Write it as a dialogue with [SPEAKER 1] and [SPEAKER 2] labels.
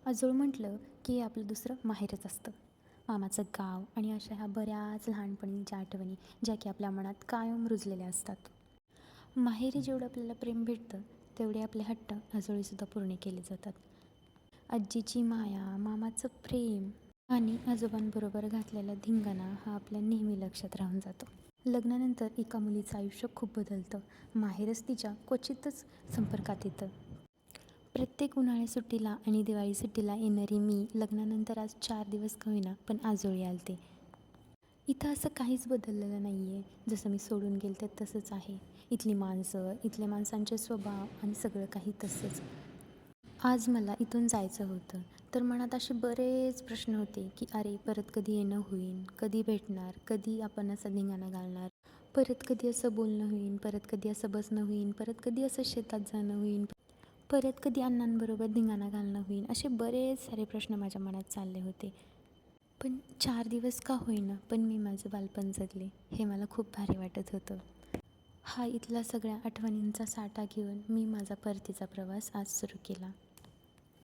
[SPEAKER 1] आजोळ म्हटलं की आपलं दुसरं माहेरच असतं. मामाचं गाव आणि अशा ह्या बऱ्याच लहानपणीच्या आठवणी ज्या की आपल्या मनात कायम रुजलेल्या असतात. माहेरी जेवढं आपल्याला प्रेम भेटतं तेवढे आपले हट्ट आजोळीसुद्धा पूर्ण केले जातात. आजीची माया, मामाचं प्रेम आणि आजोबांबरोबर घातलेला धिंगाणा हा आपल्या नेहमी लक्षात राहून जातो. लग्नानंतर एका मुलीचं आयुष्य खूप बदलतं. माहेरच तिच्या क्वचितच संपर्कात येतं. प्रत्येक उन्हाळी सुट्टीला आणि दिवाळी सुट्टीला येणारी मी लग्नानंतर आज 4 दिवस का होईना पण आजोळी आलते. इथं असं काहीच बदललेलं नाही आहे. जसं मी सोडून गेलते तसंच आहे. इथली माणसं, इथल्या माणसांचे स्वभाव आणि सगळं काही तसंच. आज मला इथून जायचं होतं, तर मनात असे बरेच प्रश्न होते की अरे परत कधी येणं होईल, कधी भेटणार, कधी आपण असं धिंगाणा घालणार, परत कधी असं बोलणं होईल, परत कधी असं बसणं होईल, परत कधी असं शेतात जाणं होईल, परत कधी अण्णांबरोबर धिंगाणा घालणं होईल. असे बरेच सारे प्रश्न माझ्या मनात चालले होते. पण 4 दिवस का होईना पण मी माझं बालपण जगले हे मला खूप भारी वाटत होतं. हा इथला सगळ्या आठवणींचा साठा घेऊन मी माझा परतीचा प्रवास आज सुरू केला.